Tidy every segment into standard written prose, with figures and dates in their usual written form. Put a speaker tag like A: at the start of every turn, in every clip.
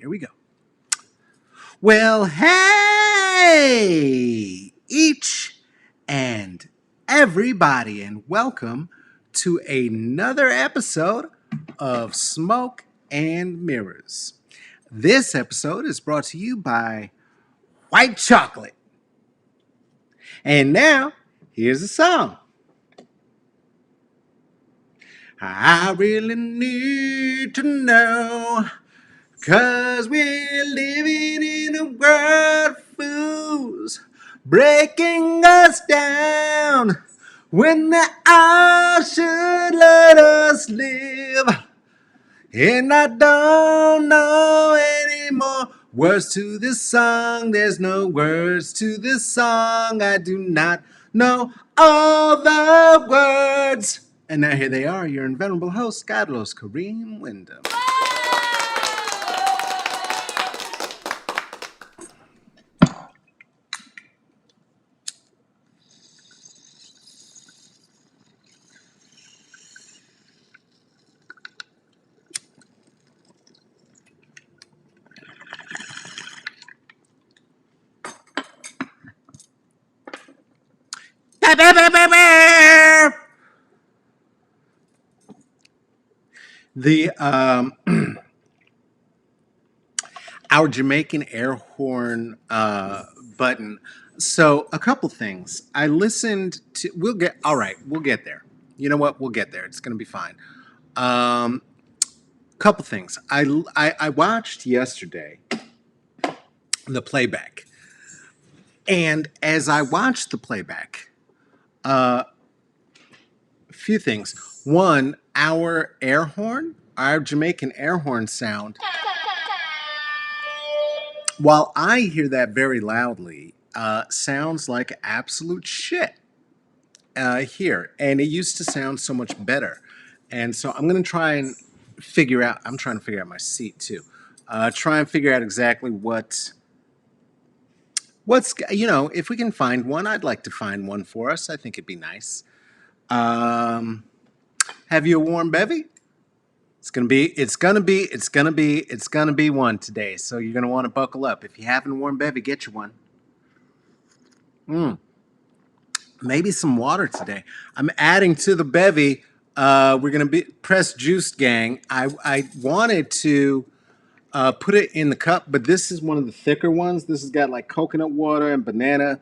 A: Here we go. Well, hey, each and everybody, and welcome to another episode of Smoke and Mirrors. This episode is brought to you by White Chocolate. And now, here's a song. I really need to know, 'cause we're living in a world of fools, breaking us down when they all should let us live. And I don't know anymore words to this song. There's no words to this song. I do not know all the words. And now here they are, your invenerable host, Carlos Kareem Wyndham. The our Jamaican air horn button. So a couple things. I listened to. We'll get. All right, we'll get there. You know what? We'll get there. It's gonna be fine. Couple things. I watched yesterday the playback, and as I watched the playback, a few things. One, our air horn, our Jamaican air horn sound. While I hear that very loudly, sounds like absolute shit here. And it used to sound so much better. And so I'm going to try and figure out, I'm trying to figure out my seat too. Try and figure out exactly what's, if we can find one, I'd like to find one for us. I think it'd be nice. Have you a warm bevy? It's gonna be one today. So you're gonna want to buckle up. If you haven't a warm bevy, get you one. Maybe some water today. I'm adding to the bevy. We're gonna be pressed juice gang. I wanted to put it in the cup, but this is one of the thicker ones. This has got like coconut water and banana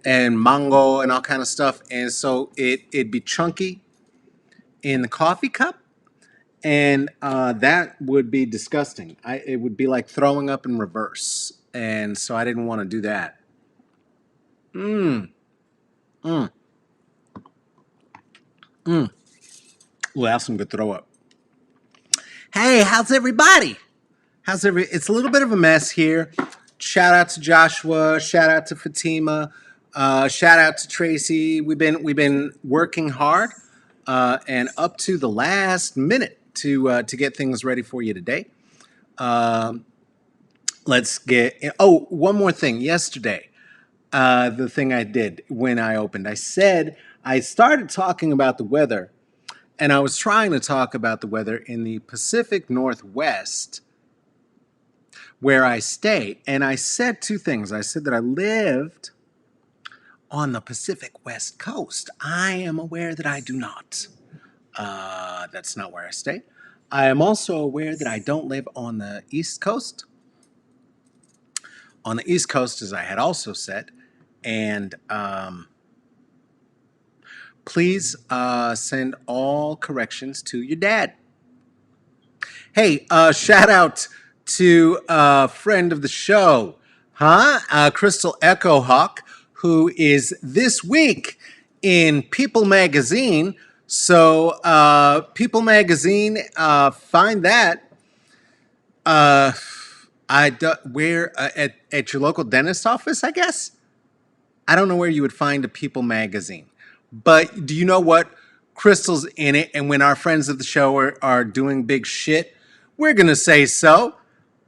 A: and mango and all kind of stuff, and so it'd be chunky in the coffee cup. And that would be disgusting. It would be like throwing up in reverse. And so I didn't want to do that. Well, that's some good throw up. Hey, how's everybody? It's a little bit of a mess here. Shout out to Joshua. Shout out to Fatima. Shout out to Tracy. We've been working hard and up to the last minute to get things ready for you today. Let's get. Oh, one more thing. Yesterday, the thing I did when I opened, I said I started talking about the weather, and I was trying to talk about the weather in the Pacific Northwest, where I stay. And I said two things. I said that I lived on the Pacific West Coast. I am aware that I do not. That's not where I stay. I am also aware that I don't live on the East Coast. On the East Coast, as I had also said. And please send all corrections to your dad. Hey, shout out to a friend of the show, Crystal Echo Hawk, who is this week in People Magazine. So, People Magazine, find that. Where at your local dentist office, I guess. I don't know where you would find a People Magazine, but do you know what? Crystal's in it, and when our friends of the show are doing big shit, we're gonna say so.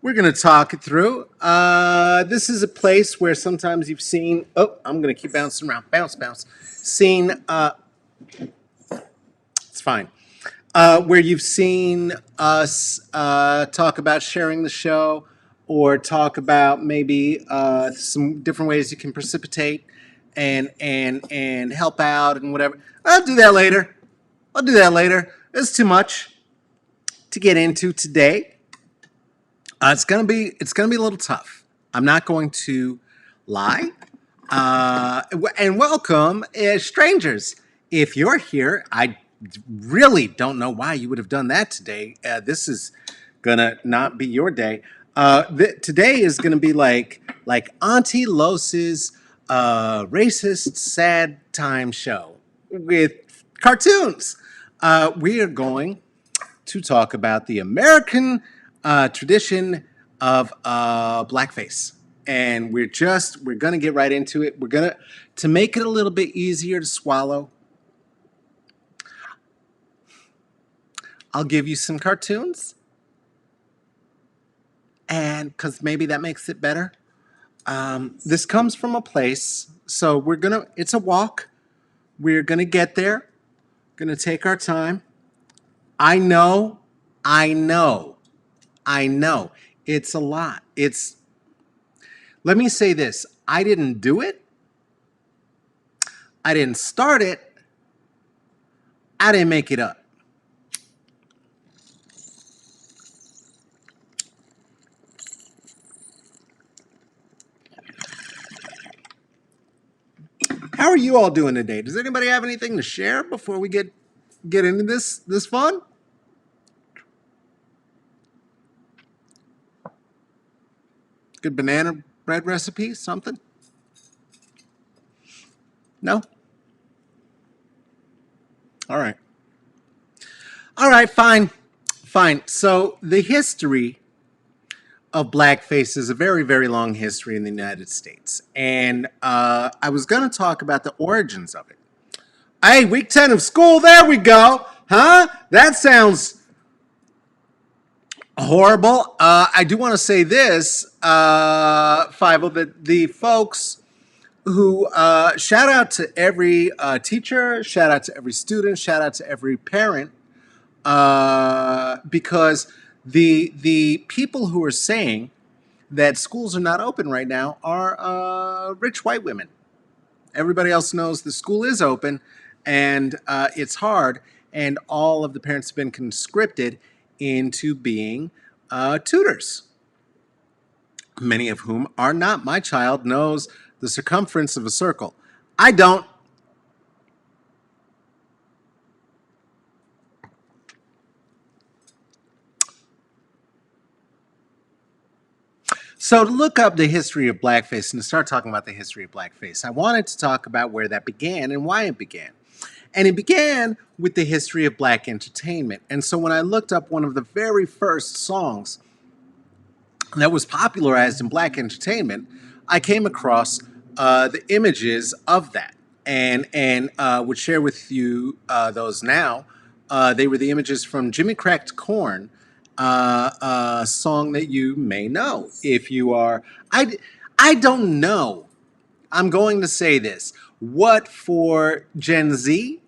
A: We're gonna talk it through. This is a place where sometimes you've seen. Oh, I'm gonna keep bouncing around. Bounce. Seen. It's fine. Where you've seen us talk about sharing the show. or talk about maybe some different ways you can precipitate and help out and whatever. I'll do that later. I'll do that later. It's too much to get into today. It's gonna be a little tough. I'm not going to lie. And welcome, strangers. If you're here, I really don't know why you would have done that today. This is gonna not be your day. Today is gonna be like Auntie Los's racist sad time show with cartoons. We are going to talk about the American tradition of blackface. And we're going to get right into it. To make it a little bit easier to swallow, I'll give you some cartoons. And because maybe that makes it better. This comes from a place. So it's a walk. We're going to get there. Going to take our time. I know. It's a lot. Let me say this. I didn't do it. I didn't start it. I didn't make it up. How are you all doing today? Does anybody have anything to share before we get into this fun? Good banana bread recipe, something? No? All right. All right, fine. So the history of blackface is a very, very long history in the United States. And I was going to talk about the origins of it. Hey, week 10 of school, there we go. Huh? That sounds horrible. I do want to say this, Fivel, that the folks who shout out to every teacher, shout out to every student, shout out to every parent, because the people who are saying that schools are not open right now are rich white women. Everybody else knows the school is open, and it's hard, and all of the parents have been conscripted into being tutors, many of whom are not. My child knows the circumference of a circle. I don't. So to look up the history of blackface and to start talking about the history of blackface, I wanted to talk about where that began and why it began. And it began with the history of black entertainment. And so when I looked up one of the very first songs that was popularized in black entertainment, I came across the images of that and would share with you those now. They were the images from Jimmy Cracked Corn, a song that you may know if you are. I don't know. I'm going to say this. What for Gen Z,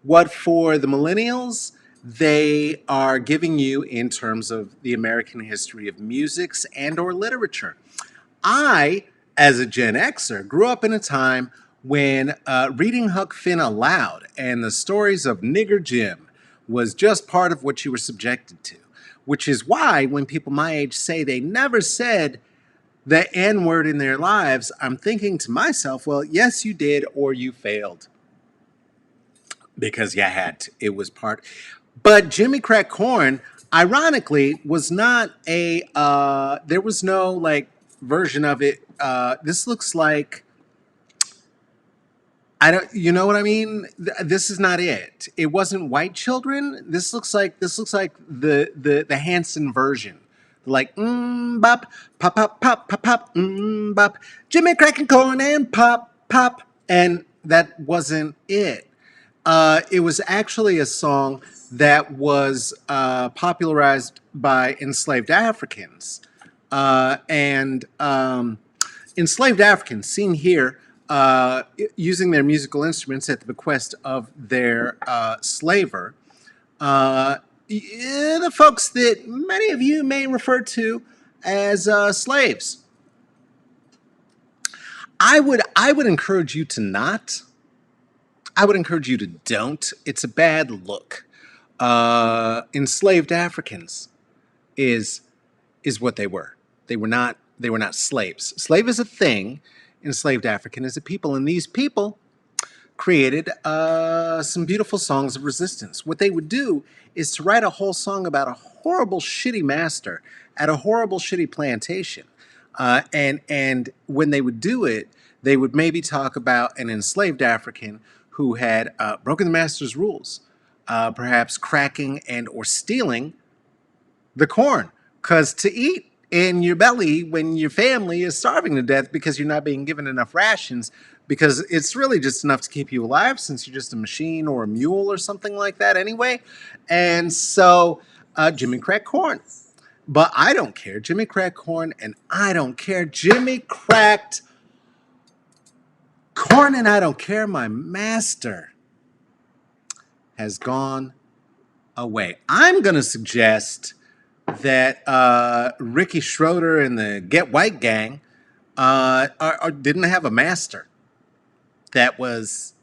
A: what for the millennials, they are giving you in terms of the American history of musics and or literature. I, as a Gen Xer, grew up in a time when reading Huck Finn aloud and the stories of Nigger Jim was just part of what you were subjected to, which is why when people my age say they never said the N-word in their lives, I'm thinking to myself, well, yes, you did, or you failed. Because you had to. It was part. But Jimmy Crack Corn, ironically, was not a, there was no, like, version of it. This looks like, you know what I mean? This is not it. It wasn't White Children. This looks like the Hanson version. Like, bop, pop, pop, pop, pop, pop, bop. Jimmy Crack Corn and pop, pop. And that wasn't it. It was actually a song that was popularized by enslaved Africans. And enslaved Africans, seen here, using their musical instruments at the bequest of their slaver. The folks that many of you may refer to as slaves. I would encourage you to not. I would encourage you to don't. It's a bad look. Enslaved Africans is what they were. They were not slaves. Slave is a thing. Enslaved African is a people, and these people created some beautiful songs of resistance. What they would do is to write a whole song about a horrible, shitty master at a horrible, shitty plantation. And when they would do it, they would maybe talk about an enslaved African who had broken the master's rules, perhaps cracking and or stealing the corn. Because to eat in your belly when your family is starving to death because you're not being given enough rations, because it's really just enough to keep you alive since you're just a machine or a mule or something like that anyway. And so Jimmy cracked corn. But I don't care. Jimmy cracked corn and I don't care. Jimmy cracked corn and I don't care. My master has gone away. I'm going to suggest that Ricky Schroeder and the Get White gang didn't have a master that was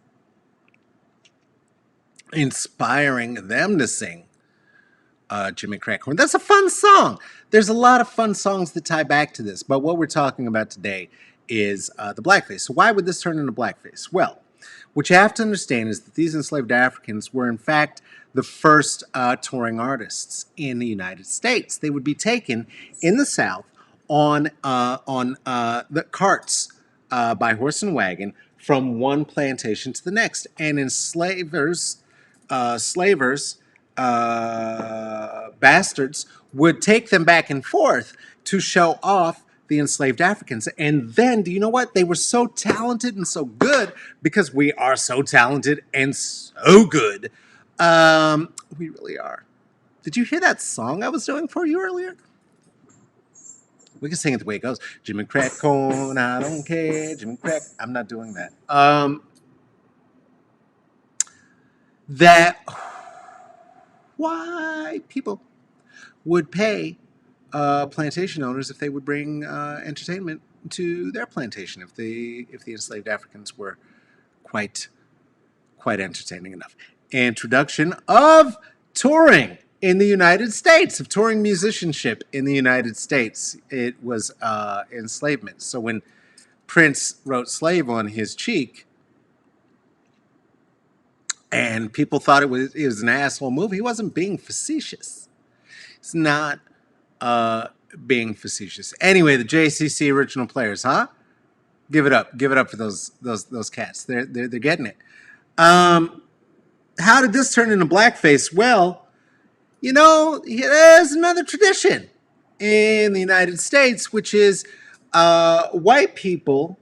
A: inspiring them to sing Jimmy Crack Corn. That's a fun song. There's a lot of fun songs that tie back to this, but what we're talking about today is the Blackface. So why would this turn into Blackface? Well, what you have to understand is that these enslaved Africans were in fact the first touring artists in the United States. They would be taken in the South on the carts by horse and wagon from one plantation to the next. And enslavers, bastards, would take them back and forth to show off the enslaved Africans. And then, do you know what? They were so talented and so good, because we are so talented and so good. We really are. Did you hear that song I was doing for you earlier? We can sing it the way it goes. Jimmy Crack Corn, I don't care. Jimmy Crack. I'm not doing that. That why people would pay plantation owners if they would bring entertainment to their plantation, if the enslaved Africans were quite entertaining enough. Introduction of touring in the United States, of touring musicianship in the United States. It was enslavement. So when Prince wrote "Slave" on his cheek, and people thought it was an asshole move, he wasn't being facetious. It's not being facetious. Anyway, the JCC original players, huh? Give it up for those cats. They're getting it. How did this turn into Blackface? Well, you know, there's another tradition in the United States, which is white people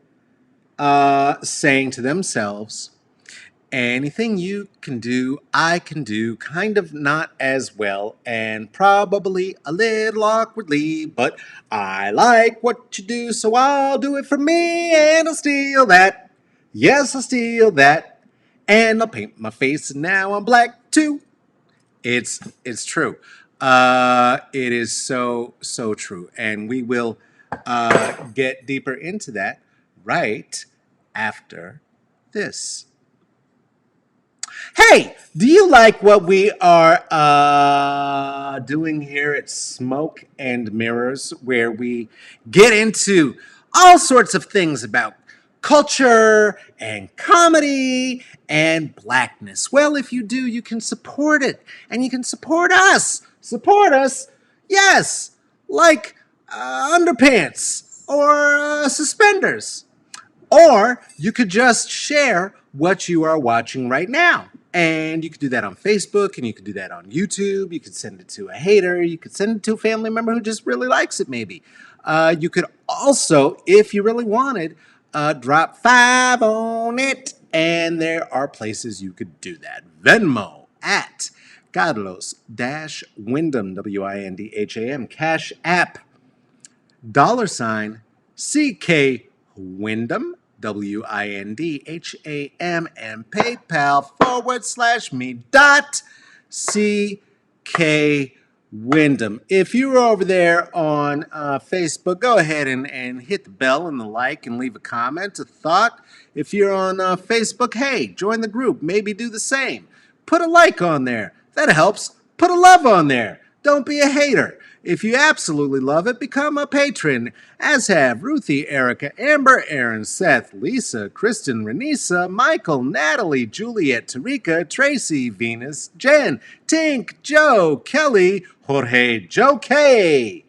A: saying to themselves, anything you can do, I can do, kind of not as well, and probably a little awkwardly, but I like what you do, so I'll do it for me, and I'll steal that. Yes, I'll steal that, and I'll paint my face, and now I'm black too. It's true. It is so true, and we will get deeper into that right after this. Hey, do you like what we are doing here at Smoke and Mirrors, where we get into all sorts of things about culture and comedy and blackness? Well, if you do, you can support it, and you can support us. Support us, yes, like underpants or suspenders. Or you could just share what you are watching right now. And you could do that on Facebook, and you could do that on YouTube. You could send it to a hater. You could send it to a family member who just really likes it, maybe. You could also, if you really wanted, drop 5 on it. And there are places you could do that. Venmo at Carlos-Wyndham, WINDHAM. Cash App, $ CK Wyndham, WINDHAM, and PayPal /me.CK Wyndham. If you're over there on Facebook, go ahead and hit the bell and the like and leave a comment, a thought. If you're on Facebook, hey, join the group. Maybe do the same. Put a like on there. That helps. Put a love on there. Don't be a hater. If you absolutely love it, become a patron, as have Ruthie, Erica, Amber, Aaron, Seth, Lisa, Kristen, Renisa, Michael, Natalie, Juliet, Tarika, Tracy, Venus, Jen, Tink, Joe, Kelly, Jorge, Joe K,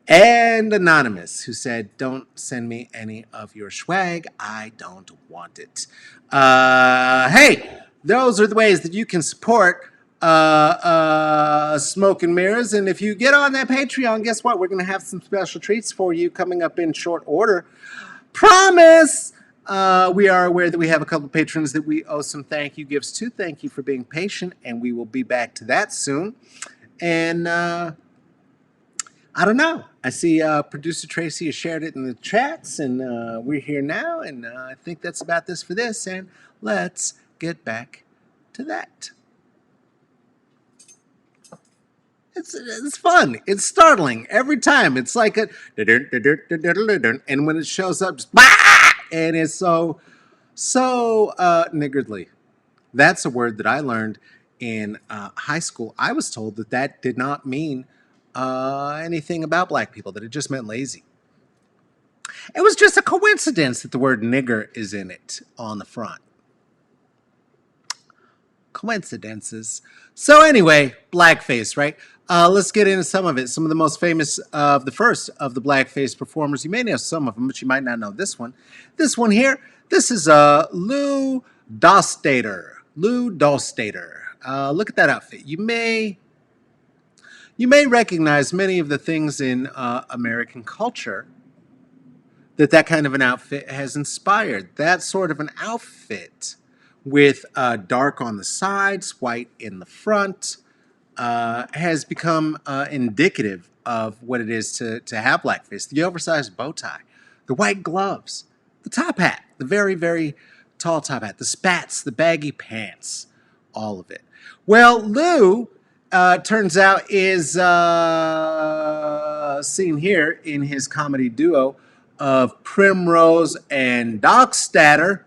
A: and Anonymous, who said, don't send me any of your swag. I don't want it. Hey, those are the ways that you can support Smoke and Mirrors. And if you get on that Patreon, guess what? We're going to have some special treats for you coming up in short order. Promise! We are aware that we have a couple of patrons that we owe some thank you gifts to. Thank you for being patient, and we will be back to that soon. And I don't know. I see producer Tracy has shared it in the chats, and we're here now. And I think that's about this for this. And let's get back to that. It's fun. It's startling every time. It's like a and when it shows up, just and it's so niggardly. That's a word that I learned in high school. I was told that did not mean anything about black people, that it just meant lazy. It was just a coincidence that the word nigger is in it on the front. Coincidences. So anyway, blackface, right? Let's get into some of it. Some of the most famous of the first of the blackface performers. You may know some of them, but you might not know this one. This one here, this is Lou Dostater. Lou Dostater. Look at that outfit. You may recognize many of the things in American culture that kind of an outfit has inspired. That sort of an outfit with dark on the sides, white in the front, has become indicative of what it is to have blackface. The oversized bow tie, the white gloves, the top hat, the very, very tall top hat, the spats, the baggy pants, all of it. Well, Lou, turns out, is seen here in his comedy duo of Primrose and Dockstader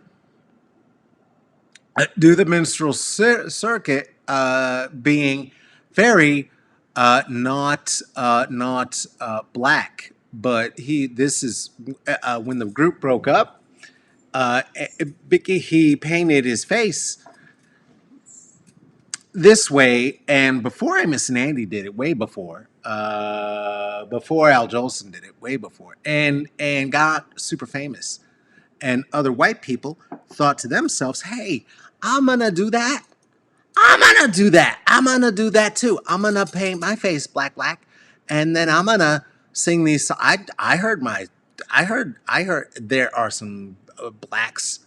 A: do the minstrel circuit, being very not black, but this is when the group broke up. He painted his face this way, and before Amos and Andy did it, way before Al Jolson did it, way before, and got super famous. And other white people thought to themselves, hey, I'm going to do that. I'm going to do that. I'm going to do that too. I'm going to paint my face black, and then I'm going to sing these. I heard there are some blacks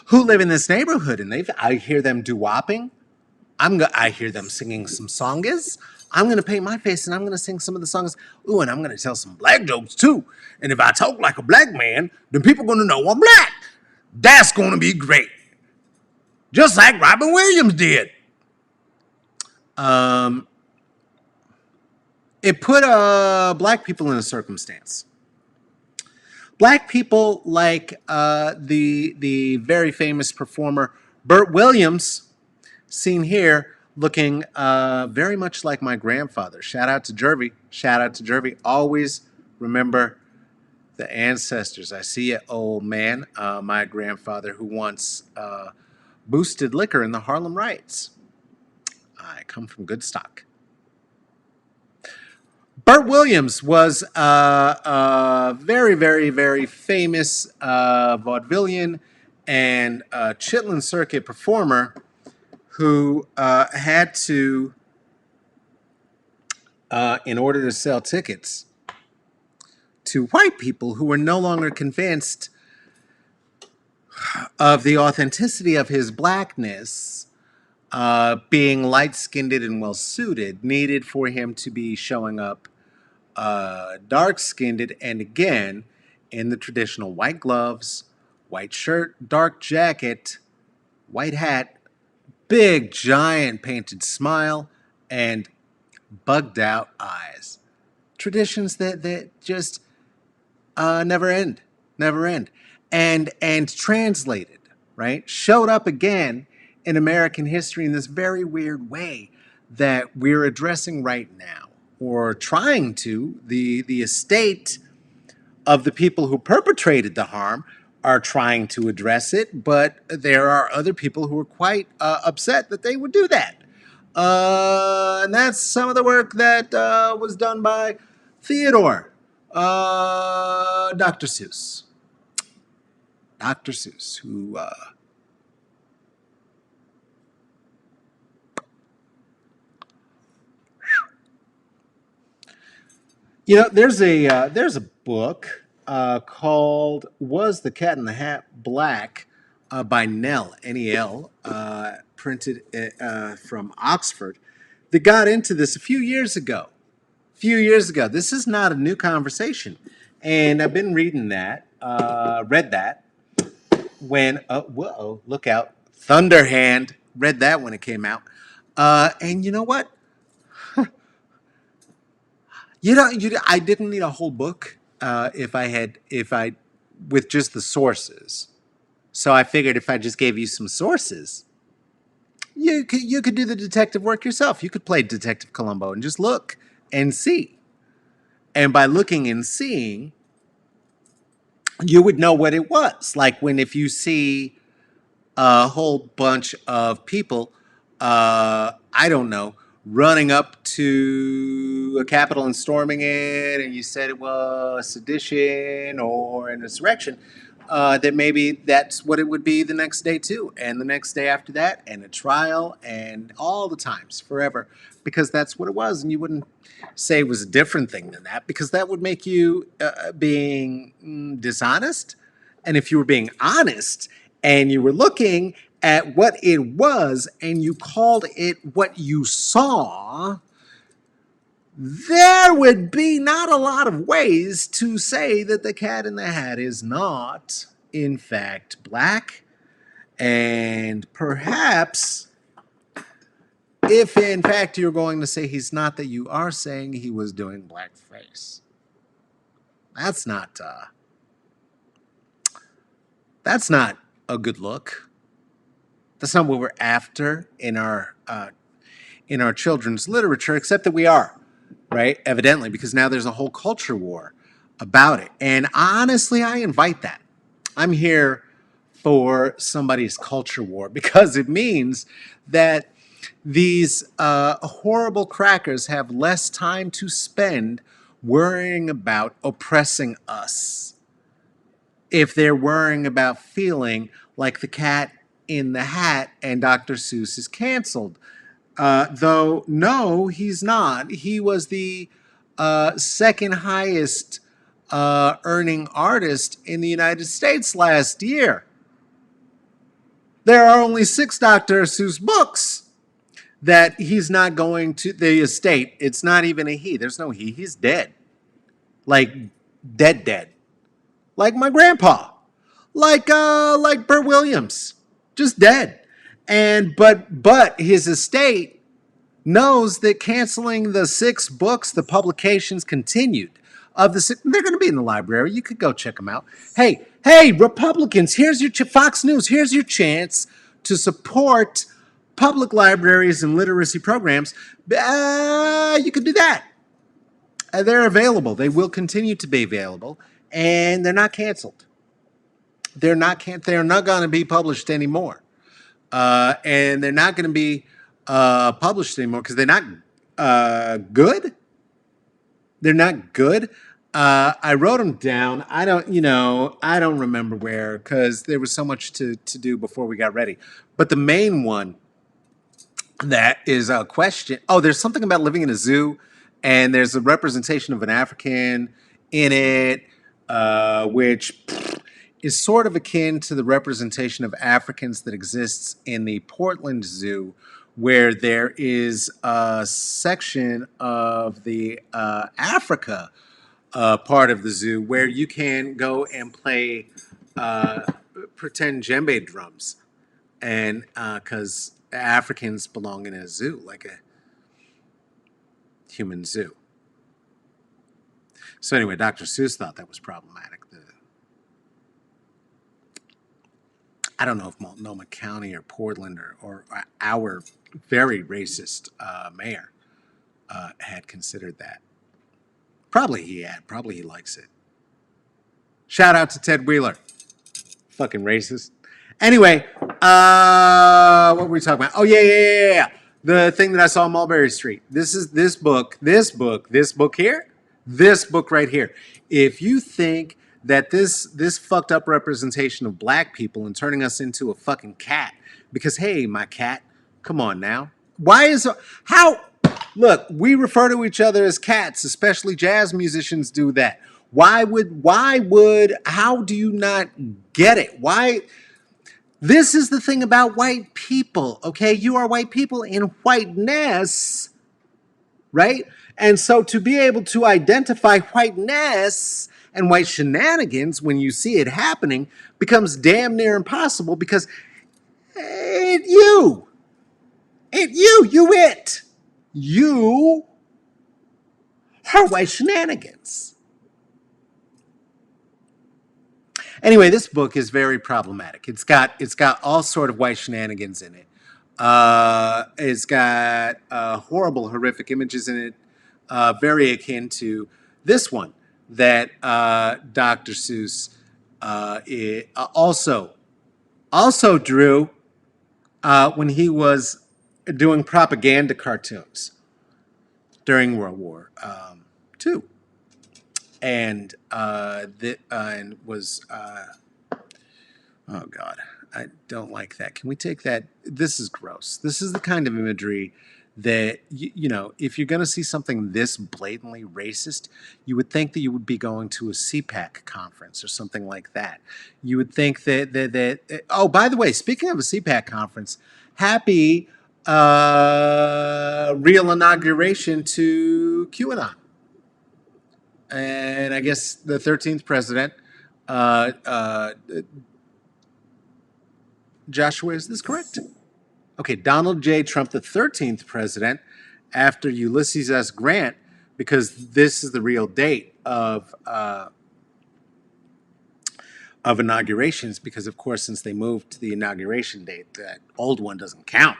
A: who live in this neighborhood, and I hear them doo-wopping. I hear them singing some songs. I'm going to paint my face and I'm going to sing some of the songs. Ooh, and I'm going to tell some black jokes too. And if I talk like a black man, then people are going to know I'm black. That's going to be great. Just like Robin Williams did. It put black people in a circumstance. Black people like the very famous performer Burt Williams, seen here, looking very much like my grandfather. Shout out to Jervy. Shout out to Jervy. Always remember the ancestors. I see you, old man. My grandfather who once boosted liquor in the Harlem Riots. I come from good stock. Burt Williams was a very, very, very famous vaudevillian and Chitlin Circuit performer who had to, in order to sell tickets to white people who were no longer convinced of the authenticity of his blackness, being light-skinned and well-suited, needed for him to be showing up dark-skinned, and again, in the traditional white gloves, white shirt, dark jacket, white hat, big, giant painted smile, and bugged out eyes. Traditions that just never end, never end. And translated, right? Showed up again in American history in this very weird way that we're addressing right now, or trying to. The estate of the people who perpetrated the harm are trying to address it, but there are other people who are quite upset that they would do that. And that's some of the work that was done by Theodore, Dr. Seuss. Dr. Seuss, who there's a book called "Was the Cat in the Hat Black?" By Nell, Nel, printed from Oxford. That got into this a few years ago. This is not a new conversation, and I've been reading that. Read that when whoa, look out, Thunderhand. Read that when it came out, and you know what? I didn't need a whole book if I with just the sources. So I figured if I just gave you some sources, you could do the detective work yourself. You could play Detective Columbo and just look and see. And by looking and seeing, you would know what it was. Like when if you see a whole bunch of people, I don't know, running up to a Capitol and storming it, and you said it was sedition or an insurrection, that maybe that's what it would be the next day too, and the next day after that, and a trial, and all the times, forever, because that's what it was, and you wouldn't say it was a different thing than that, because that would make you being dishonest. And if you were being honest and you were looking at what it was and you called it what you saw, there would be not a lot of ways to say that the cat in the hat is not, in fact, black. And perhaps, if in fact you're going to say he's not, that you are saying he was doing blackface. That's not a good look. That's not what we're after in our children's literature, except that we are, right? Evidently, because now there's a whole culture war about it. And honestly, I invite that. I'm here for somebody's culture war because it means that these horrible crackers have less time to spend worrying about oppressing us if they're worrying about feeling like the cat in the hat and Dr. Seuss is canceled. Though, no, he's not. He was the second highest earning artist in the United States last year. There are only 6 Dr. Seuss books that he's not going to the estate. It's not even a he. There's no he. He's dead. Like dead. Like my grandpa. Like Bert Williams. Just dead. And but his estate knows that canceling the 6 books, the publications continued of the 6, they're going to be in the library. You could go check them out. Hey, Republicans, here's your Fox News. Here's your chance to support public libraries and literacy programs. You could do that. They're available. They will continue to be available, and they're not canceled. They're not going to be published anymore. And they're not going to be published anymore because they're not good. They're not good. I wrote them down. I don't remember where because there was so much to do before we got ready. But the main one that is a question. Oh, there's something about living in a zoo, and there's a representation of an African in it, which is sort of akin to the representation of Africans that exists in the Portland Zoo, where there is a section of the Africa part of the zoo where you can go and play pretend djembe drums, and because Africans belong in a zoo, like human zoo. So anyway, Dr. Seuss thought that was problematic. I don't know if Multnomah County or Portland or our very racist mayor had considered that. Probably he had. Probably he likes it. Shout out to Ted Wheeler. Fucking racist. Anyway, what were we talking about? Oh, yeah. The thing that I saw on Mulberry Street. This book here, this book right here. If you think that this fucked up representation of black people and turning us into a fucking cat, because hey, my cat, come on now. Look, we refer to each other as cats, especially jazz musicians do that. How do you not get it? Why? This is the thing about white people, okay? You are white people in whiteness, right? And so to be able to identify whiteness and white shenanigans when you see it happening becomes damn near impossible because you are white shenanigans. Anyway, this book is very problematic. It's got all sort of white shenanigans in it. It's got horrible, horrific images in it, very akin to this one that Dr. Seuss also drew when he was doing propaganda cartoons during World War II. And was oh God, I don't like that. Can we take that? This is gross. This is the kind of imagery that if you're going to see something this blatantly racist, you would think that you would be going to a CPAC conference or something like that. You would think that oh, by the way, speaking of a CPAC conference, happy real inauguration to QAnon. And I guess the 13th president, Joshua, is this correct? Okay, Donald J. Trump, the 13th president, after Ulysses S. Grant, because this is the real date of inaugurations, because, of course, since they moved to the inauguration date, that old one doesn't count.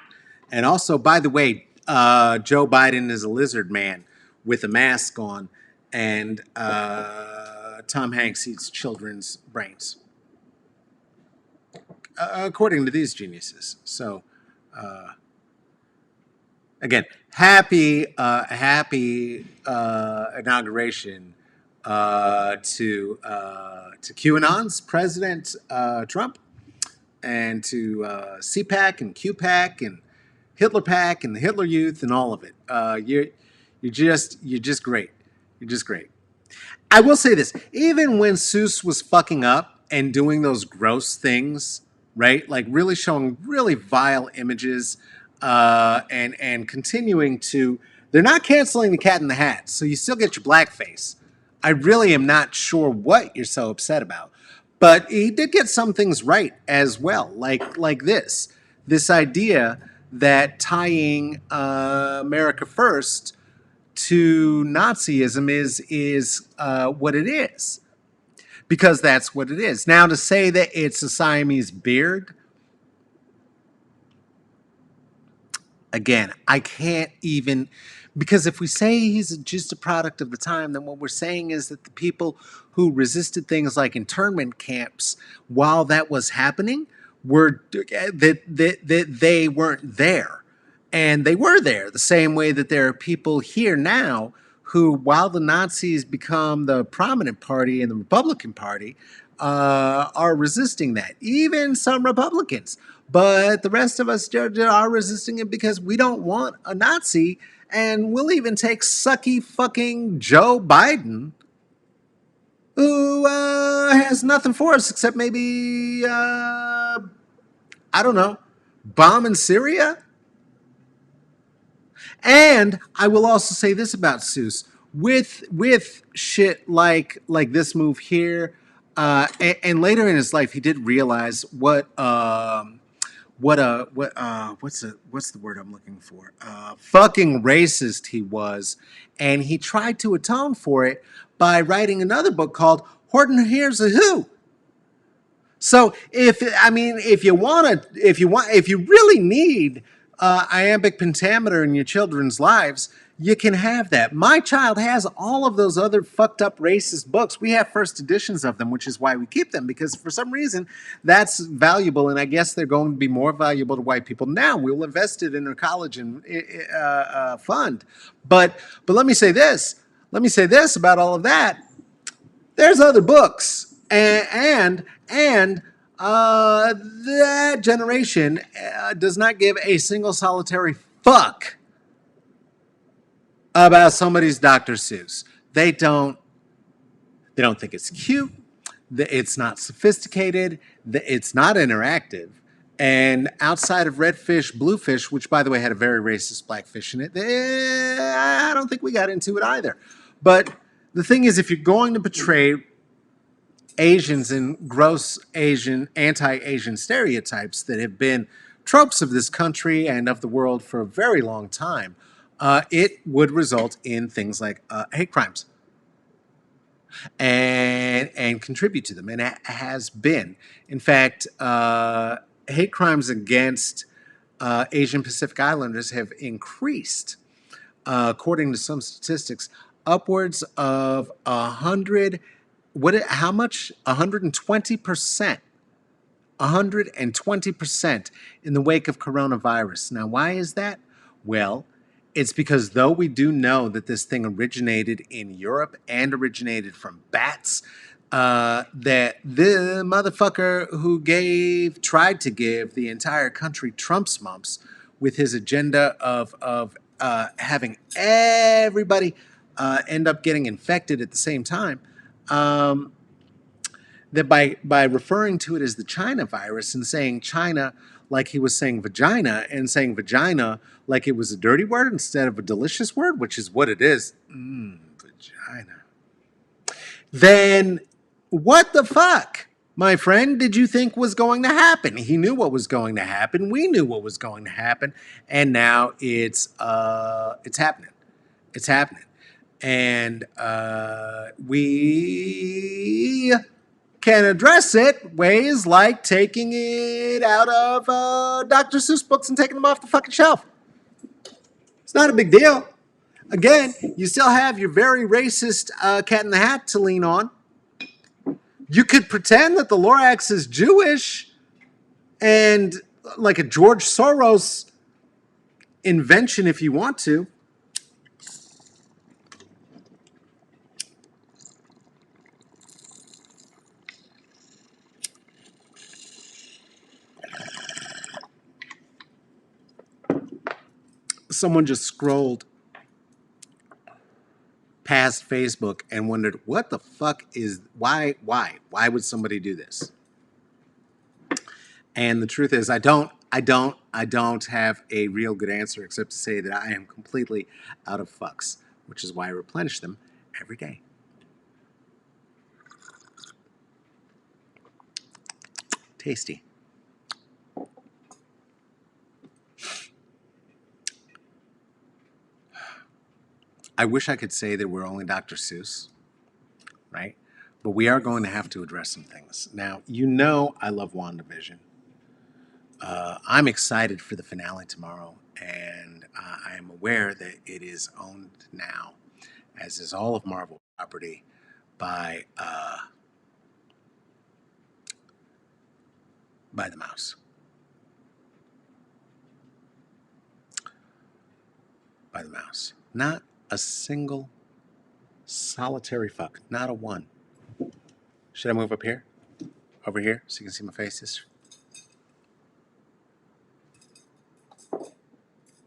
A: And also, by the way, Joe Biden is a lizard man with a mask on, and Tom Hanks eats children's brains, according to these geniuses. So, again, happy inauguration to QAnon's President Trump, and to CPAC and QPAC and Hitler PAC and the Hitler Youth and all of it. You're just great. You're just great. I will say this. Even when Seuss was fucking up and doing those gross things, right? Like really showing really vile images and continuing to... They're not canceling The Cat in the Hat, so you still get your blackface. I really am not sure what you're so upset about. But he did get some things right as well, like this idea that tying America First to Nazism is what it is, because that's what it is. Now, to say that it's a Siamese beard, again, I can't even, because if we say he's just a product of the time, then what we're saying is that the people who resisted things like internment camps while that was happening were that they weren't there. And they were there the same way that there are people here now who, while the Nazis become the prominent party in the Republican Party, are resisting that. Even some Republicans. But the rest of us are resisting it because we don't want a Nazi. And we'll even take sucky fucking Joe Biden, who has nothing for us except maybe, I don't know, bombing Syria? And I will also say this about Seuss. With shit like this move here, and later in his life, he did realize what what's the word I'm looking for? Fucking racist he was, and he tried to atone for it by writing another book called Horton Hears a Who. So if you really need iambic pentameter in your children's lives, you can have that. My child has all of those other fucked up racist books. We have first editions of them, which is why we keep them, because for some reason that's valuable, and I guess they're going to be more valuable to white people now. We'll invest it in a college and fund. But let me say this. Let me say this about all of that. There's other books, and that generation does not give a single solitary fuck about somebody's Dr. Seuss. They don't think it's cute. It's not sophisticated. It's not interactive. And outside of Redfish, Bluefish, which by the way had a very racist blackfish in it, I don't think we got into it either. But the thing is, if you're going to portray Asians in gross Asian, anti-Asian stereotypes that have been tropes of this country and of the world for a very long time, it would result in things like hate crimes and contribute to them, and it has been. In fact, hate crimes against Asian Pacific Islanders have increased, according to some statistics, upwards of 100. How much? 120%. 120% in the wake of coronavirus. Now, why is that? Well, it's because though we do know that this thing originated in Europe and originated from bats, that the motherfucker who tried to give the entire country Trump's mumps with his agenda of having everybody end up getting infected at the same time, that by referring to it as the China virus and saying China like he was saying vagina, and saying vagina like it was a dirty word instead of a delicious word, which is what it is, vagina, then what the fuck, my friend, did you think was going to happen? He knew what was going to happen. We knew what was going to happen. And now it's happening. It's happening. And we can address it ways like taking it out of Dr. Seuss books and taking them off the fucking shelf. It's not a big deal. Again, you still have your very racist Cat in the Hat to lean on. You could pretend that the Lorax is Jewish and like a George Soros invention if you want to. Someone just scrolled past Facebook and wondered, what the fuck why would somebody do this? And the truth is, I don't have a real good answer except to say that I am completely out of fucks, which is why I replenish them every day. Tasty. I wish I could say that we're only Dr. Seuss, right? But we are going to have to address some things. Now, you know I love WandaVision. I'm excited for the finale tomorrow, and I am aware that it is owned now, as is all of Marvel property, by the mouse. By the mouse. Not a single solitary fuck. Not a one. Should I move up here? Over here so you can see my faces?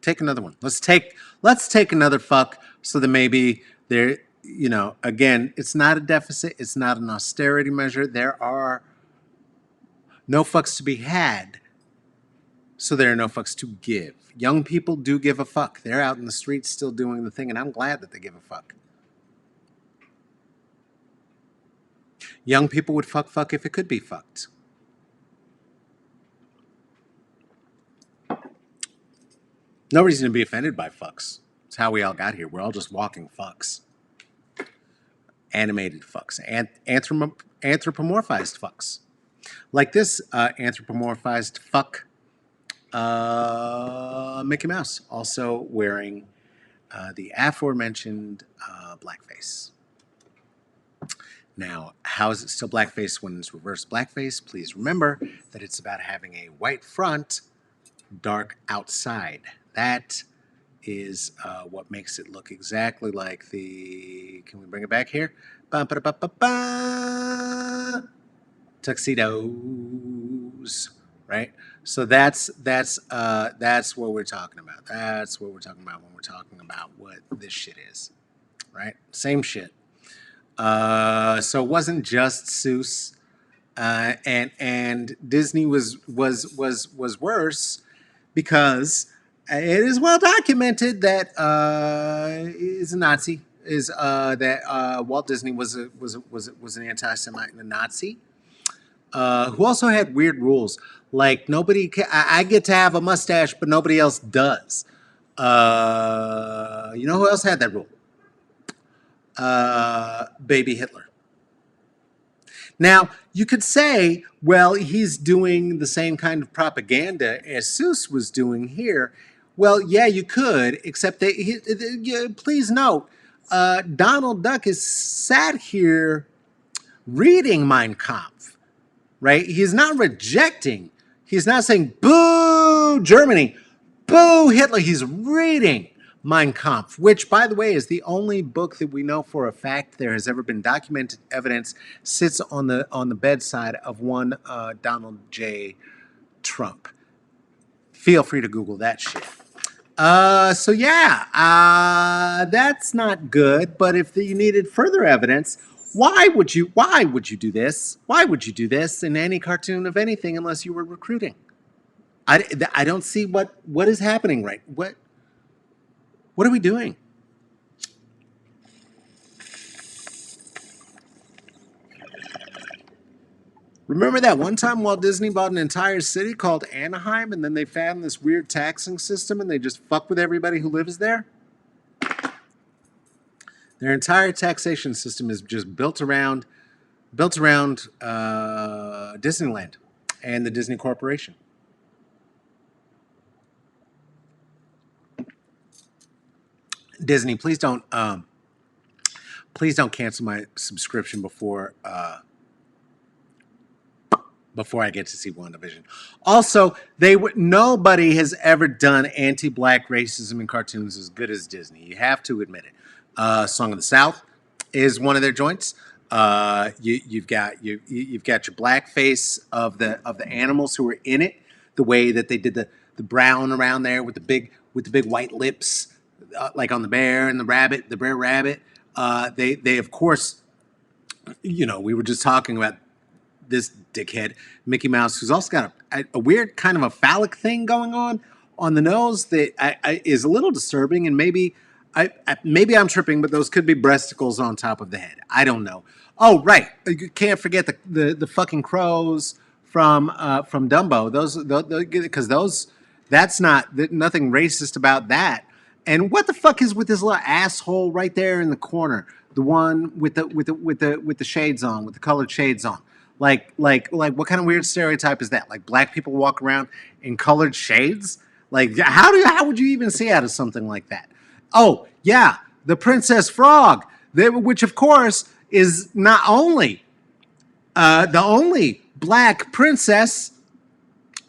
A: Take another one. Let's take another fuck so that maybe there, again, it's not a deficit. It's not an austerity measure. There are no fucks to be had, so there are no fucks to give. Young people do give a fuck. They're out in the streets still doing the thing, and I'm glad that they give a fuck. Young people would fuck if it could be fucked. No reason to be offended by fucks. It's how we all got here. We're all just walking fucks. Animated fucks. Anthropomorphized fucks. Like this anthropomorphized fuck, Mickey Mouse, also wearing the aforementioned blackface. Now, how is it still blackface when it's reverse blackface? Please remember that it's about having a white front, dark outside. That is what makes it look exactly like the. Can we bring it back here? Ba-ba-da-ba-ba-ba. Tuxedos, right? So that's what we're talking about. That's what we're talking about when we're talking about what this shit is, right? Same shit. So it wasn't just Seuss, and Disney was worse because it is well documented that is a Nazi. Is that Walt Disney was an anti-Semite and a Nazi, who also had weird rules. Like nobody, I get to have a mustache, but nobody else does. You know who else had that rule? Baby Hitler. Now, you could say, well, he's doing the same kind of propaganda as Seuss was doing here. Well, yeah, you could, except that, please note, Donald Duck is sat here reading Mein Kampf, right? He's not rejecting. He's not saying, boo, Germany, boo, Hitler. He's reading Mein Kampf, which, by the way, is the only book that we know for a fact there has ever been documented evidence sits on the bedside of one Donald J. Trump. Feel free to Google that shit. So yeah, that's not good. But if you needed further evidence, why would you do this? Why would you do this in any cartoon of anything unless you were recruiting? I don't see what is happening, right? What are we doing? Remember that one time Walt Disney bought an entire city called Anaheim, and then they found this weird taxing system, and they just fuck with everybody who lives there? Their entire taxation system is just built around Disneyland and the Disney Corporation. Disney, please don't cancel my subscription before I get to see WandaVision. Also, nobody has ever done anti-black racism in cartoons as good as Disney. You have to admit it. Song of the South is one of their joints. You've got your blackface of the animals who are in it. The way that they did the brown around there with the big white lips. Like on the bear and the rabbit, the Brer Rabbit. They of course, we were just talking about this dickhead, Mickey Mouse, who's also got a weird kind of a phallic thing going on the nose that is a little disturbing, and maybe I'm tripping, but those could be breasticles on top of the head. I don't know. Oh, right. You can't forget the fucking crows from Dumbo. Those because that's nothing racist about that. And what the fuck is with this little asshole right there in the corner? The one with the shades on, with the colored shades on. Like what kind of weird stereotype is that? Like black people walk around in colored shades? Like how would you even see out of something like that? Oh, yeah, the Princess Frog, which of course is not only the only black princess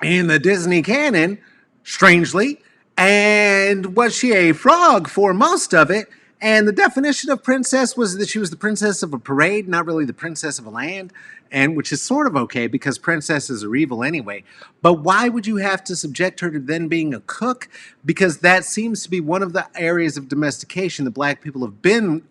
A: in the Disney canon, strangely, and was she a frog for most of it? And the definition of princess was that she was the princess of a parade, not really the princess of a land, and which is sort of okay because princesses are evil anyway. But why would you have to subject her to then being a cook? Because that seems to be one of the areas of domestication that black people have been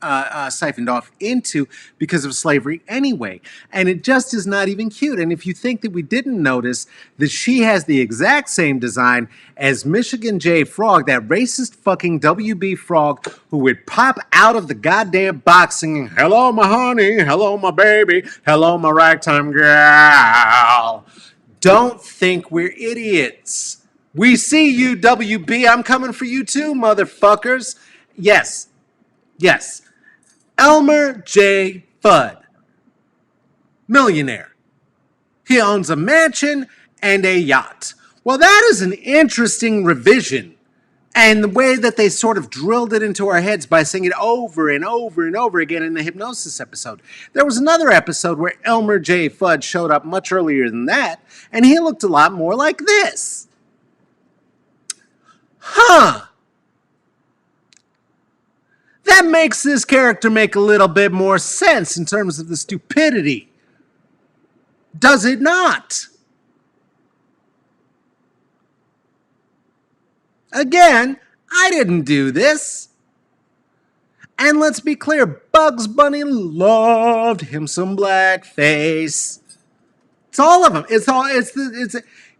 A: siphoned off into because of slavery anyway. And it just is not even cute. And if you think that we didn't notice that she has the exact same design as Michigan J. Frog, that racist fucking WB Frog who would pop out of the goddamn box singing, "Hello, my honey, hello, my baby, hello, my ragtime gal." Don't think we're idiots. We see you, WB. I'm coming for you too, motherfuckers. Yes. Yes. Elmer J. Fudd. Millionaire. He owns a mansion and a yacht. Well, that is an interesting revision. And the way that they sort of drilled it into our heads by saying it over and over and over again in the hypnosis episode. There was another episode where Elmer J. Fudd showed up much earlier than that, and he looked a lot more like this. Huh. That makes this character make a little bit more sense in terms of the stupidity. Does it not? Again, I didn't do this. And let's be clear, Bugs Bunny loved him some blackface. It's all of them.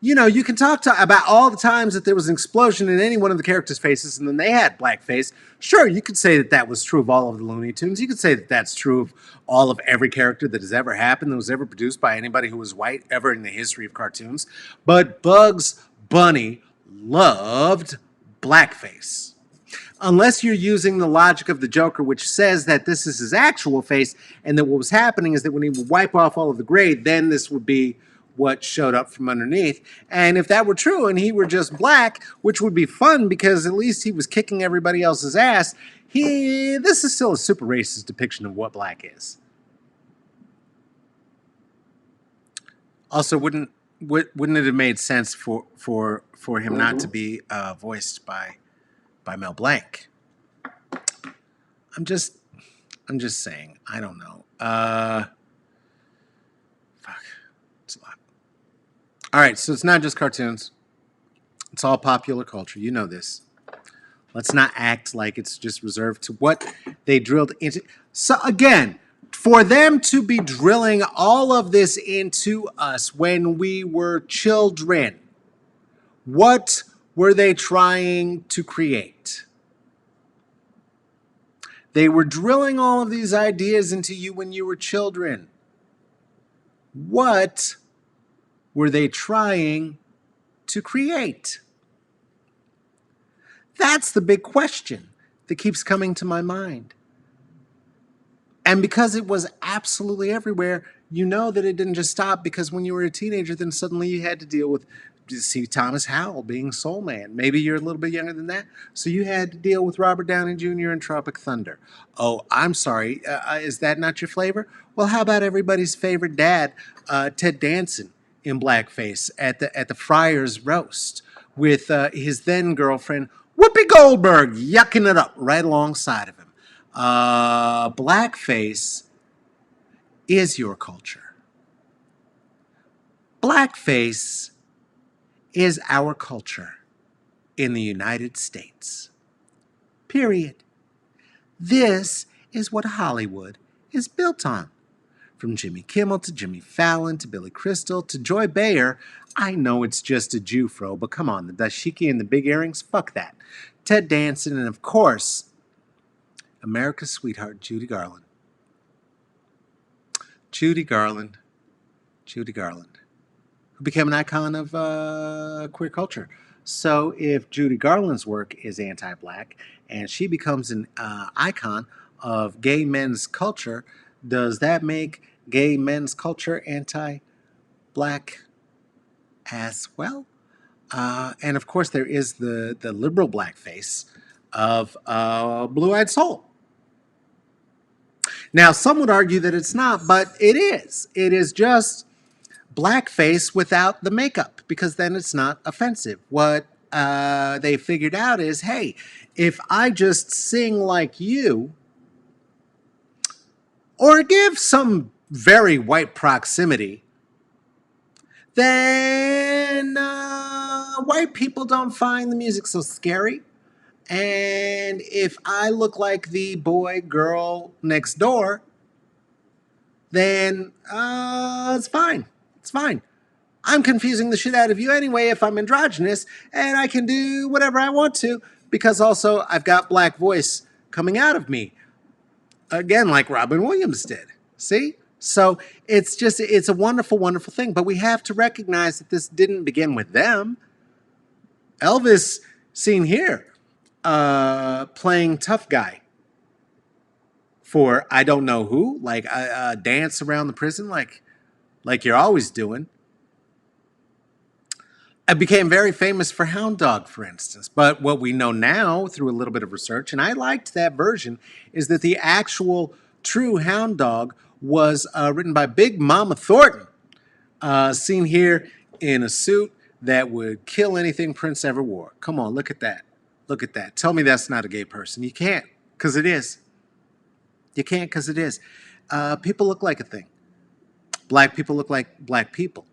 A: You can talk about all the times that there was an explosion in any one of the characters' faces and then they had blackface. Sure, you could say that that was true of all of the Looney Tunes. You could say that that's true of all of every character that has ever happened, that was ever produced by anybody who was white ever in the history of cartoons. But Bugs Bunny loved blackface. Unless you're using the logic of the Joker, which says that this is his actual face, and that what was happening is that when he would wipe off all of the gray, then this would be what showed up from underneath. And if that were true and he were just black, which would be fun because at least he was kicking everybody else's ass, this is still a super racist depiction of what black is. Also, wouldn't it have made sense for him not to be voiced by Mel Blanc? I'm just saying. I don't know. Fuck. It's a lot. All right, so it's not just cartoons. It's all popular culture. You know this. Let's not act like it's just reserved to what they drilled into. So again, for them to be drilling all of this into us when we were children, what were they trying to create? They were drilling all of these ideas into you when you were children. What were they trying to create? That's the big question that keeps coming to my mind. And because it was absolutely everywhere, you know that it didn't just stop because when you were a teenager, then suddenly you had to deal with see Thomas Howell being Soul Man. Maybe you're a little bit younger than that. So you had to deal with Robert Downey Jr. and Tropic Thunder. Oh, I'm sorry. Is that not your flavor? Well, how about everybody's favorite dad, Ted Danson in blackface at the Friars Roast with his then girlfriend, Whoopi Goldberg, yucking it up right alongside of him. Blackface is your culture. Blackface is our culture in the United States. Period. This is what Hollywood is built on. From Jimmy Kimmel to Jimmy Fallon to Billy Crystal to Joy Bayer. I know it's just a Jew-fro, but come on, the dashiki and the big earrings, fuck that. Ted Danson and, of course, America's sweetheart, Judy Garland. Judy Garland, who became an icon of queer culture. So if Judy Garland's work is anti-black and she becomes an icon of gay men's culture, does that make gay men's culture anti-black as well? And of course there is the liberal blackface of Blue-Eyed Soul. Now some would argue that it's not, but it is. It is just blackface without the makeup, because then it's not offensive. What they figured out is, hey, if I just sing like you, or give some very white proximity, then white people don't find the music so scary. And if I look like the boy girl next door, then it's fine. It's fine. I'm confusing the shit out of you anyway if I'm androgynous, and I can do whatever I want to because also I've got black voice coming out of me. Again, like Robin Williams did. See? So it's a wonderful, wonderful thing. But we have to recognize that this didn't begin with them. Elvis, seen here, playing tough guy for I don't know who, like dance around the prison, like you're always doing. I became very famous for Hound Dog, for instance. But what we know now through a little bit of research, and I liked that version, is that the actual true Hound Dog was written by Big Mama Thornton, seen here in a suit that would kill anything Prince ever wore. Come on, look at that. Look at that. Tell me that's not a gay person. You can't, because it is. You can't, because it is. People look like a thing. Black people look like black people.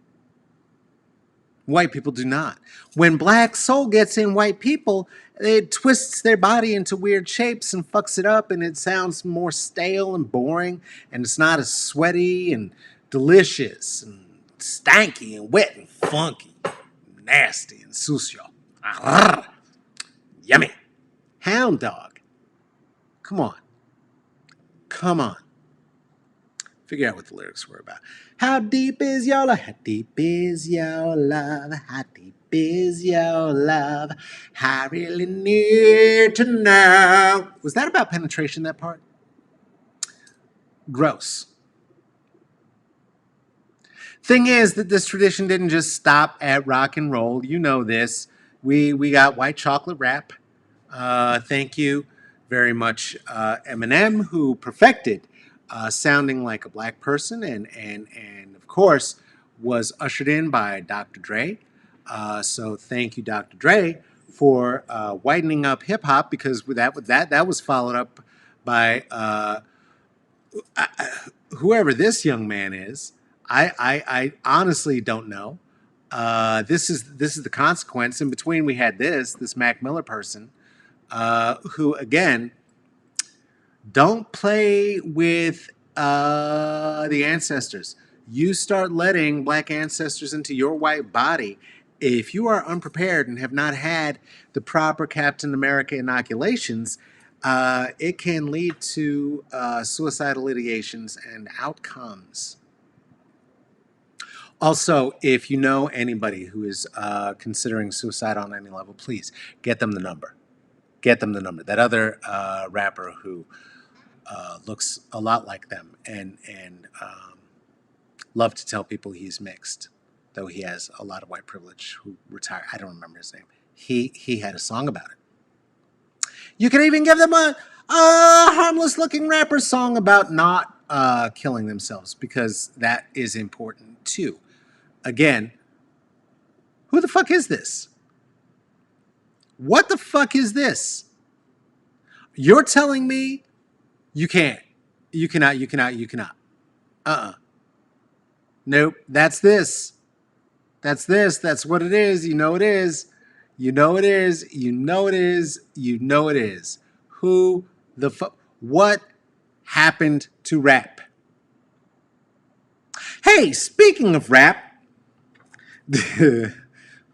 A: White people do not. When black soul gets in white people, it twists their body into weird shapes and fucks it up, and it sounds more stale and boring, and it's not as sweaty and delicious and stanky and wet and funky, and nasty and sucio. Yummy. Hound dog. Come on. Come on. Figure out what the lyrics were about. How deep is your love? How deep is your love? How deep is your love? I really need to know. Was that about penetration, that part? Gross. Thing is that this tradition didn't just stop at rock and roll. You know this. We got white chocolate rap. Thank you very much, Eminem, who perfected sounding like a black person, and of course was ushered in by Dr. Dre. So thank you, Dr. Dre, for whitening up hip hop, because that was followed up by whoever this young man is. I honestly don't know. This is the consequence. In between, we had this Mac Miller person, who again, don't play with the ancestors. You start letting black ancestors into your white body. If you are unprepared and have not had the proper Captain America inoculations, it can lead to suicidal litigations and outcomes. Also, if you know anybody who is considering suicide on any level, please get them the number. Get them the number. That other rapper who looks a lot like them and love to tell people he's mixed, though he has a lot of white privilege, who retired. I don't remember his name. He had a song about it. You can even give them a harmless looking rapper song about not killing themselves, because that is important too. Again, who the fuck is this? What the fuck is this? You're telling me you can't. You cannot. You cannot. You cannot. Nope. That's this. That's this. That's what it is. You know it is. You know it is. You know it is. You know it is. Who the fuck? What happened to rap? Hey, speaking of rap.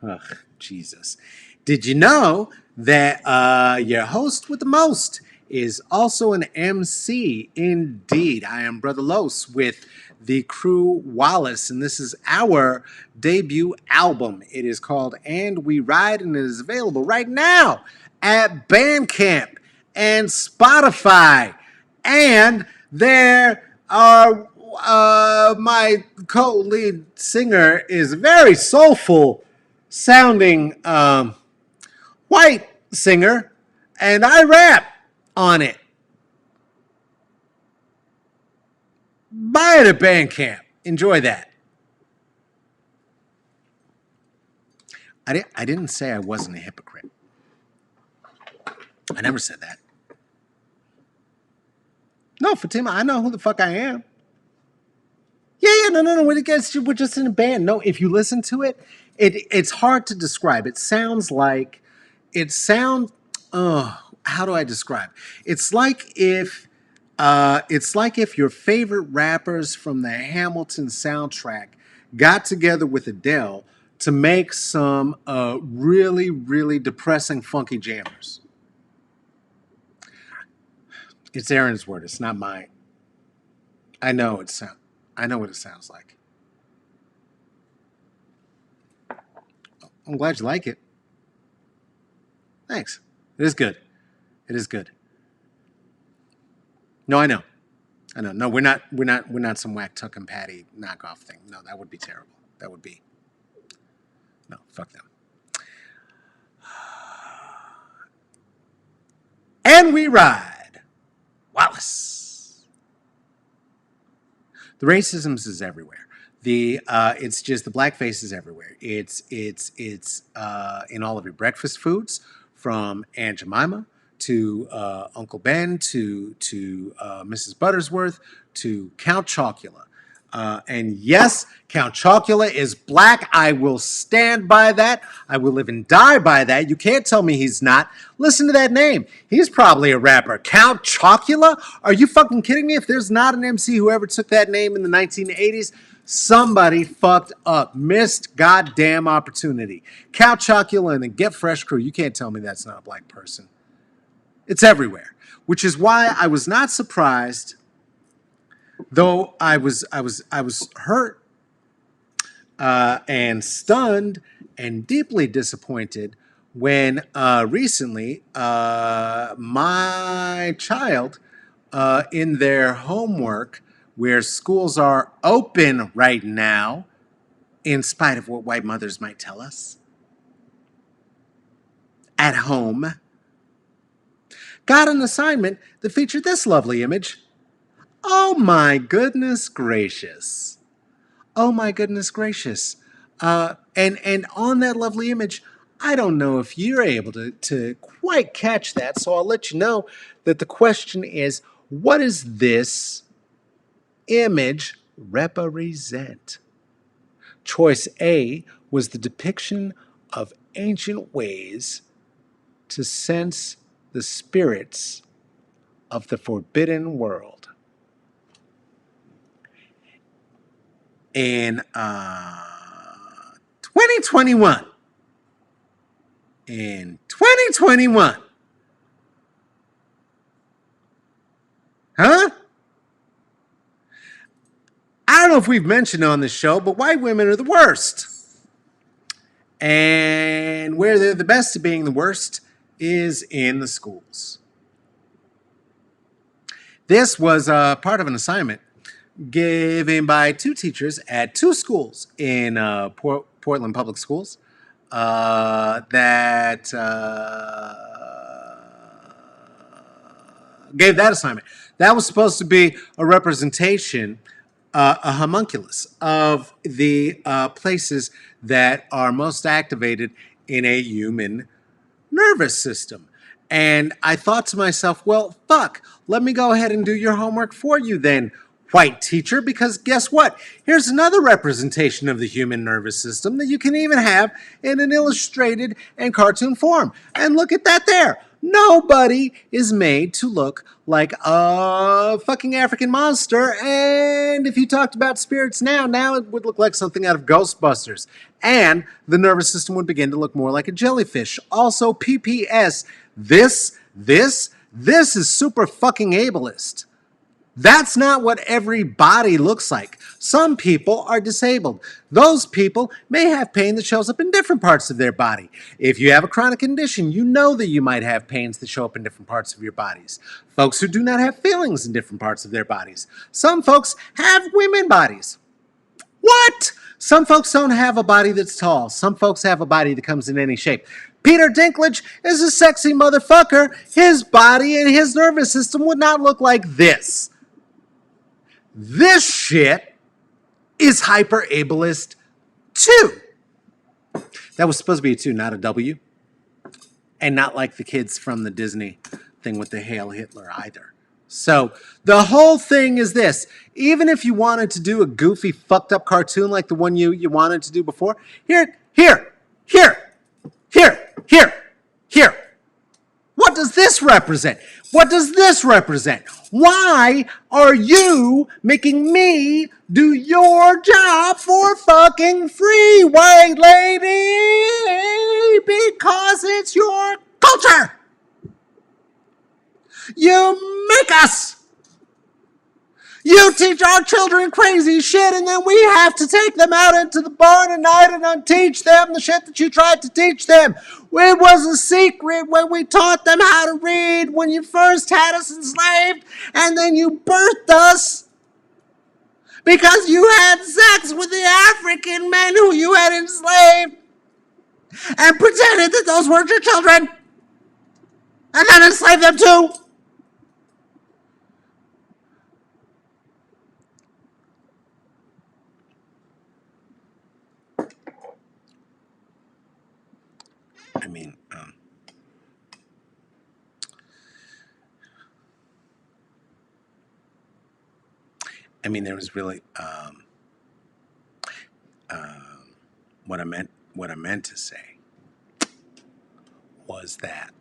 A: Oh, Jesus. Did you know that your host with the most is also an MC? Indeed. I am Brother Los with the crew Wallace, and this is our debut album. It is called And We Ride, and it is available right now at Bandcamp and Spotify. And there are my co-lead singer is very soulful sounding white singer, and I rap on it. Buy it at Bandcamp. Enjoy that. I didn't say I wasn't a hypocrite. I never said that. No, Fatima, I know who the fuck I am. Yeah, no. We're just in a band. No, if you listen to it, it's hard to describe. It sounds. How do I describe? It's like if your favorite rappers from the Hamilton soundtrack got together with Adele to make some really, really depressing, funky jammers. It's Aaron's word. It's not mine. I know what it sounds like. I'm glad you like it. Thanks. It is good. It is good. No, I know. I know. No, we're not some whack tuck and patty knockoff thing. No, that would be terrible. That would be. No, fuck them. And we ride. Wallace. The racism is everywhere. It's just the blackface is everywhere. It's in all of your breakfast foods, from Aunt Jemima to Uncle Ben to Mrs. Buttersworth to Count Chocula. And yes, Count Chocula is black. I will stand by that. I will live and die by that. You can't tell me he's not. Listen to that name. He's probably a rapper. Count Chocula? Are you fucking kidding me? If there's not an MC who ever took that name in the 1980s, somebody fucked up. Missed goddamn opportunity. Count Chocula and the Get Fresh crew. You can't tell me that's not a black person. It's everywhere, which is why I was not surprised. Though I was hurt and stunned and deeply disappointed when recently my child in their homework, where schools are open right now, in spite of what white mothers might tell us, at home, got an assignment that featured this lovely image. Oh my goodness gracious. Oh my goodness gracious. And on that lovely image, I don't know if you're able to quite catch that, so I'll let you know that the question is, what does this image represent? Choice A was the depiction of ancient ways to sense the spirits of the forbidden world. In 2021. In 2021. Huh? I don't know if we've mentioned on this show, but white women are the worst. And where they're the best at being the worst is in the schools. This was part of an assignment given by two teachers at two schools in Portland Public Schools that gave that assignment. That was supposed to be a representation, a homunculus of the places that are most activated in a human nervous system. And I thought to myself, well, fuck, let me go ahead and do your homework for you then, white teacher, because guess what? Here's another representation of the human nervous system that you can even have in an illustrated and cartoon form. And look at that there. Nobody is made to look like a fucking African monster. And if you talked about spirits now it would look like something out of Ghostbusters. And the nervous system would begin to look more like a jellyfish. Also, PPS, this is super fucking ableist. That's not what every body looks like. Some people are disabled. Those people may have pain that shows up in different parts of their body. If you have a chronic condition, you know that you might have pains that show up in different parts of your bodies. Folks who do not have feelings in different parts of their bodies. Some folks have women bodies. What? Some folks don't have a body that's tall. Some folks have a body that comes in any shape. Peter Dinklage is a sexy motherfucker. His body and his nervous system would not look like this. This shit is hyper ableist too. That was supposed to be a 2, not a W. And not like the kids from the Disney thing with the Hail Hitler either. So the whole thing is this. Even if you wanted to do a goofy, fucked up cartoon like the one you wanted to do before, here. What does this represent? What does this represent? Why are you making me do your job for fucking free, white lady? Because it's your culture. You make us. You teach our children crazy shit, and then we have to take them out into the barn at night and unteach them the shit that you tried to teach them. It was a secret when we taught them how to read when you first had us enslaved, and then you birthed us because you had sex with the African men who you had enslaved and pretended that those weren't your children, and then enslaved them too. I mean, there was really what I meant to say was that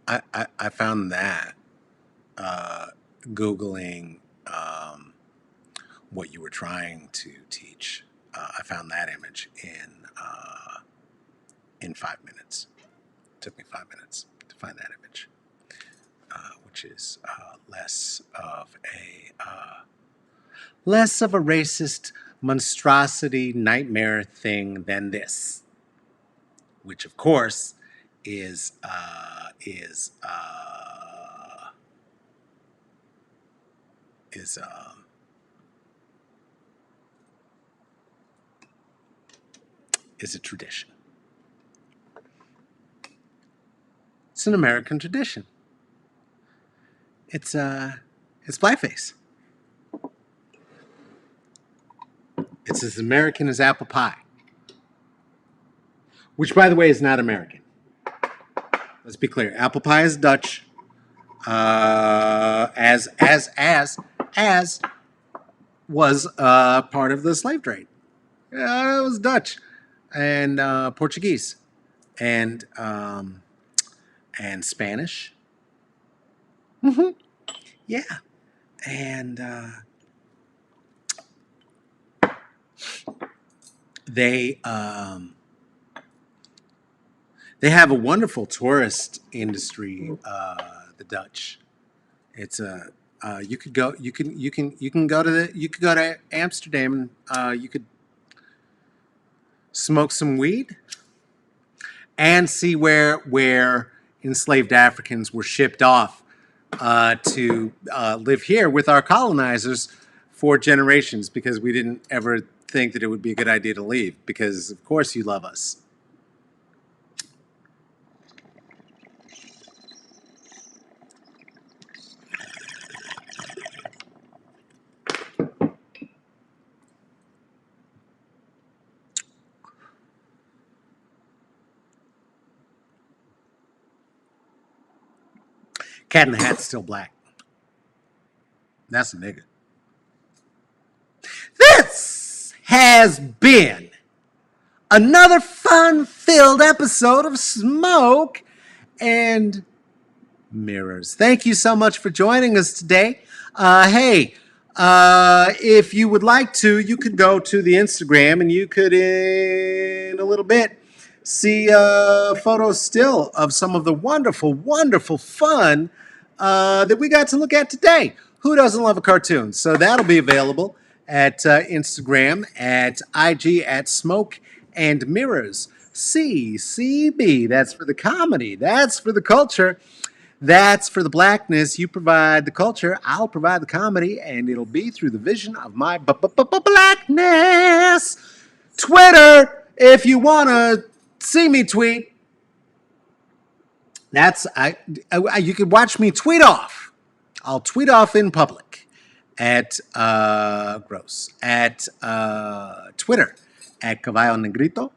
A: I found that Googling what you were trying to teach. I found that image in 5 minutes. It took me 5 minutes to find that image, which is less of a racist monstrosity nightmare thing than this, which of course is a tradition. It's an American tradition. It's Blackface. It's as American as apple pie, which, by the way, is not American. Let's be clear. Apple pie is Dutch, as was part of the slave trade. It was Dutch and Portuguese and Spanish. Mm-hmm. Yeah, and they have a wonderful tourist industry. The Dutch. It's you could go to Amsterdam and you could smoke some weed and see where enslaved Africans were shipped off to live here with our colonizers for generations, because we didn't ever think that it would be a good idea to leave, because of course you love us. Cat in the Hat's still black. That's a nigga. This has been another fun-filled episode of Smoke and Mirrors. Thank you so much for joining us today. Hey, if you would like to, you could go to the Instagram and you could, in a little bit, see photos still of some of the wonderful, wonderful fun that we got to look at today. Who doesn't love a cartoon? So that'll be available at Instagram, at IG, at Smoke and Mirrors. CCB, that's for the comedy. That's for the culture. That's for the blackness. You provide the culture, I'll provide the comedy, and it'll be through the vision of my blackness. Twitter, if you want to see me tweet, you can watch me tweet off. I'll tweet off in public at Gross, at Twitter, at Caballo Negrito.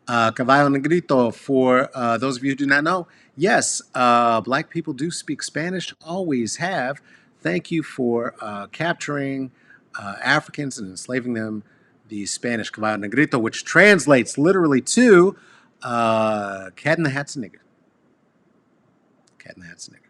A: Caballo Negrito, for those of you who do not know, yes, black people do speak Spanish, always have. Thank you for capturing Africans and enslaving them, the Spanish Caballo Negrito, which translates literally to Cat in the Hat's a nigger. Cat in the Hat's a nigger.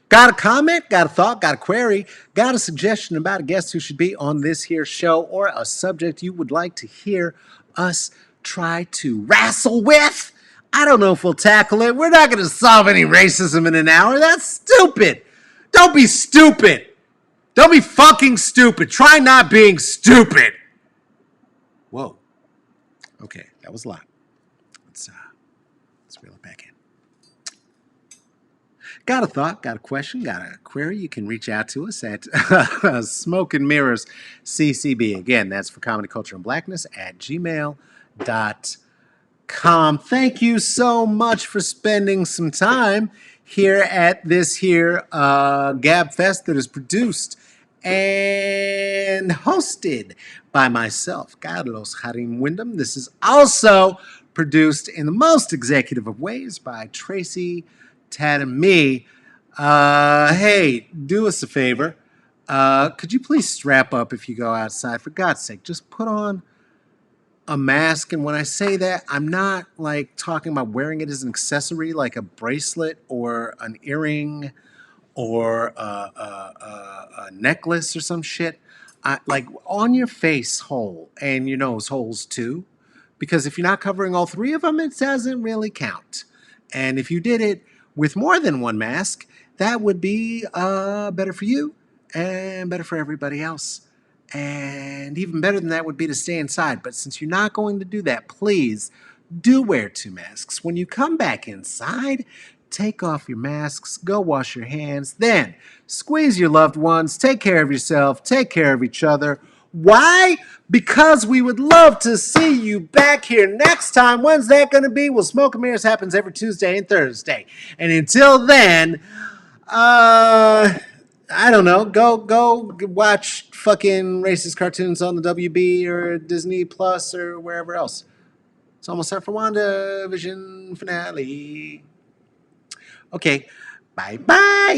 A: Got a comment, got a thought, got a query, got a suggestion about a guest who should be on this here show, or a subject you would like to hear us try to wrestle with? I don't know if we'll tackle it. We're not going to solve any racism in an hour. That's stupid. Don't be stupid. Don't be fucking stupid. Try not being stupid. Whoa. Okay, that was a lot. Let's reel it back in. Got a thought, got a question, got a query, you can reach out to us at Smoke and Mirrors CCB. Again, that's for Comedy, Culture, and Blackness at gmail.com. Thank you so much for spending some time here at this here Gab Fest that is produced and hosted by myself, Carlos Harim Wyndham. This is also produced in the most executive of ways by Tracy Tad and me. Hey, do us a favor. Could you please strap up if you go outside? For God's sake, just put on a mask. And when I say that, I'm not like talking about wearing it as an accessory, like a bracelet or an earring or a necklace or some shit. Like on your face hole and your nose holes too. Because if you're not covering all three of them, it doesn't really count. And if you did it with more than one mask, that would be better for you and better for everybody else. And even better than that would be to stay inside. But since you're not going to do that, please do wear 2 masks. When you come back inside, take off your masks, go wash your hands, then squeeze your loved ones, take care of yourself, take care of each other. Why? Because we would love to see you back here next time. When's that going to be? Well, Smoke and Mirrors happens every Tuesday and Thursday. And until then, I don't know. Go watch fucking racist cartoons on the WB or Disney Plus or wherever else. It's almost time for WandaVision finale. Okay. Bye-bye.